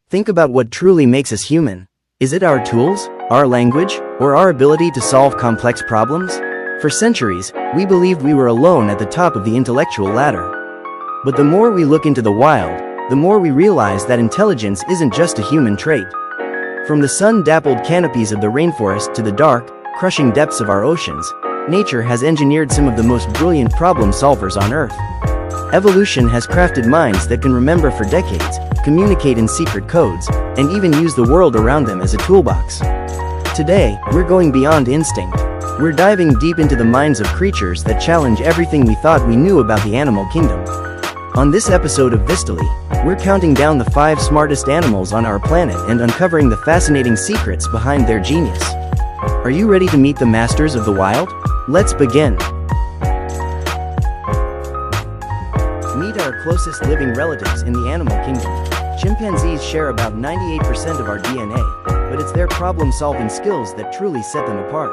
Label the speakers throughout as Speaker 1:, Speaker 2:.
Speaker 1: Think about what truly makes us human. Is it our tools, our language, or our ability to solve complex problems? For centuries, we believed we were alone at the top of the intellectual ladder. But the more we look into the wild, the more we realize that intelligence isn't just a human trait. From the sun-dappled canopies of the rainforest to the dark, crushing depths of our oceans, nature has engineered some of the most brilliant problem solvers on Earth. Evolution has crafted minds that can remember for decades, communicate in secret codes, and even use the world around them as a toolbox. Today, we're going beyond instinct. We're diving deep into the minds of creatures that challenge everything we thought we knew about the animal kingdom. On this episode of Vistaly, we're counting down the 5 smartest animals on our planet and uncovering the fascinating secrets behind their genius. Are you ready to meet the masters of the wild? Let's begin. Meet our closest living relatives in the animal kingdom. Chimpanzees share about 98% of our DNA, but it's their problem-solving skills that truly set them apart.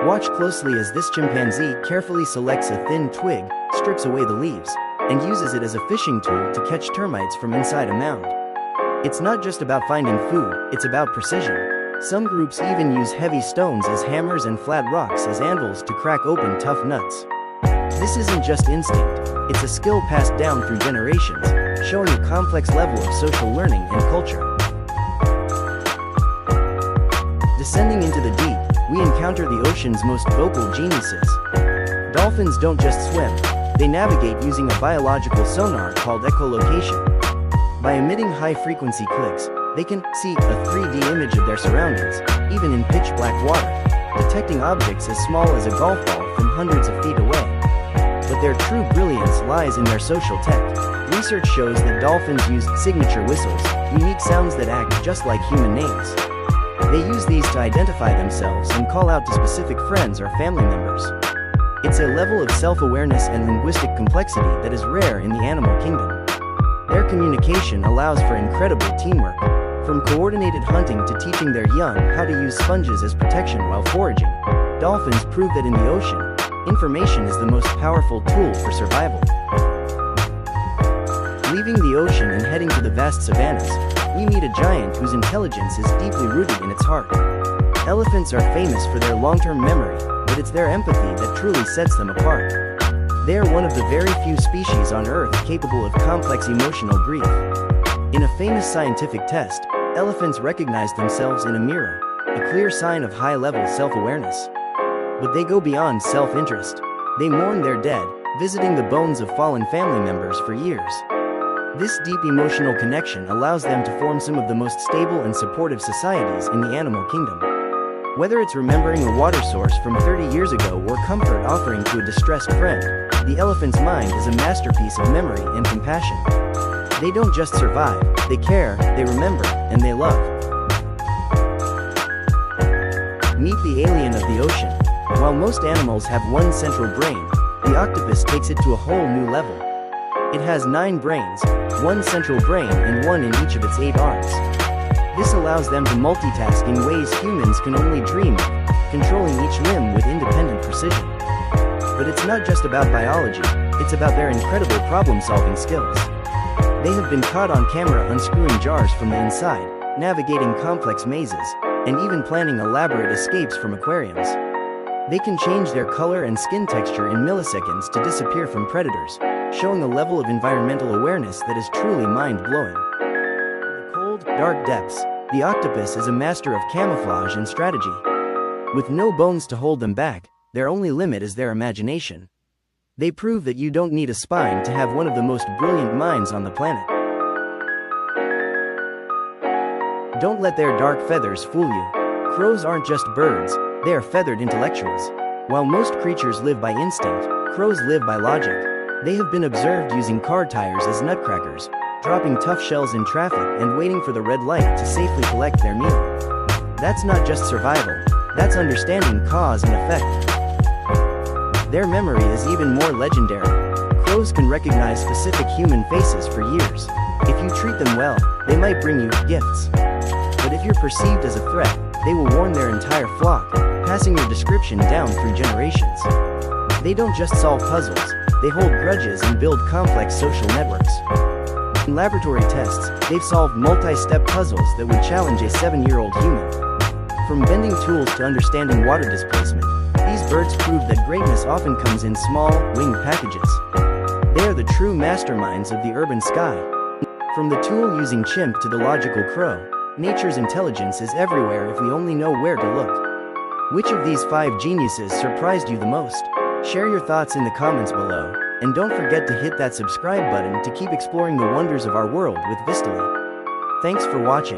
Speaker 1: Watch closely as this chimpanzee carefully selects a thin twig, strips away the leaves, and uses it as a fishing tool to catch termites from inside a mound. It's not just about finding food, it's about precision. Some groups even use heavy stones as hammers and flat rocks as anvils to crack open tough nuts. This isn't just instinct, it's a skill passed down through generations, showing a complex level of social learning and culture. Descending into the deep, we encounter the ocean's most vocal geniuses. Dolphins don't just swim, they navigate using a biological sonar called echolocation. By emitting high-frequency clicks, they can see a 3D image of their surroundings, even in pitch-black water, detecting objects as small as a golf ball from hundreds of feet away. But their true brilliance lies in their social tech. Research shows that dolphins use signature whistles, unique sounds that act just like human names. They use these to identify themselves and call out to specific friends or family members. It's a level of self-awareness and linguistic complexity that is rare in the animal kingdom. Their communication allows for incredible teamwork, from coordinated hunting to teaching their young how to use sponges as protection while foraging. Dolphins prove that in the ocean, information is the most powerful tool for survival. Leaving the ocean and heading to the vast savannas, we meet a giant whose intelligence is deeply rooted in its heart. Elephants are famous for their long-term memory, but it's their empathy that truly sets them apart. They are one of the very few species on Earth capable of complex emotional grief. In a famous scientific test, elephants recognized themselves in a mirror, a clear sign of high-level self-awareness. But they go beyond self-interest. They mourn their dead, visiting the bones of fallen family members for years. This deep emotional connection allows them to form some of the most stable and supportive societies in the animal kingdom. Whether it's remembering a water source from 30 years ago or comfort offering to a distressed friend, the elephant's mind is a masterpiece of memory and compassion. They don't just survive, they care, they remember, and they love. Meet the alien of the ocean. While most animals have one central brain, the octopus takes it to a whole new level. It has 9 brains, 1 central brain and 1 in each of its 8 arms. This allows them to multitask in ways humans can only dream of, controlling each limb with independent precision. But it's not just about biology, it's about their incredible problem-solving skills. They have been caught on camera unscrewing jars from the inside, navigating complex mazes, and even planning elaborate escapes from aquariums. They can change their color and skin texture in milliseconds to disappear from predators, showing a level of environmental awareness that is truly mind-blowing. In the cold, dark depths, the octopus is a master of camouflage and strategy. With no bones to hold them back, their only limit is their imagination. They prove that you don't need a spine to have one of the most brilliant minds on the planet. Don't let their dark feathers fool you. Crows aren't just birds, they are feathered intellectuals. While most creatures live by instinct, crows live by logic. They have been observed using car tires as nutcrackers, dropping tough shells in traffic and waiting for the red light to safely collect their meal. That's not just survival, that's understanding cause and effect. Their memory is even more legendary. Crows can recognize specific human faces for years. If you treat them well, they might bring you gifts. But if you're perceived as a threat, they will warn their entire flock, passing your description down through generations. They don't just solve puzzles, they hold grudges and build complex social networks. In laboratory tests, they've solved multi-step puzzles that would challenge a 7-year-old human. From bending tools to understanding water displacement, these birds prove that greatness often comes in small, winged packages. They are the true masterminds of the urban sky. From the tool-using chimp to the logical crow, nature's intelligence is everywhere if we only know where to look. Which of these 5 geniuses surprised you the most? Share your thoughts in the comments below, and don't forget to hit that subscribe button to keep exploring the wonders of our world with Vistaly. Thanks for watching.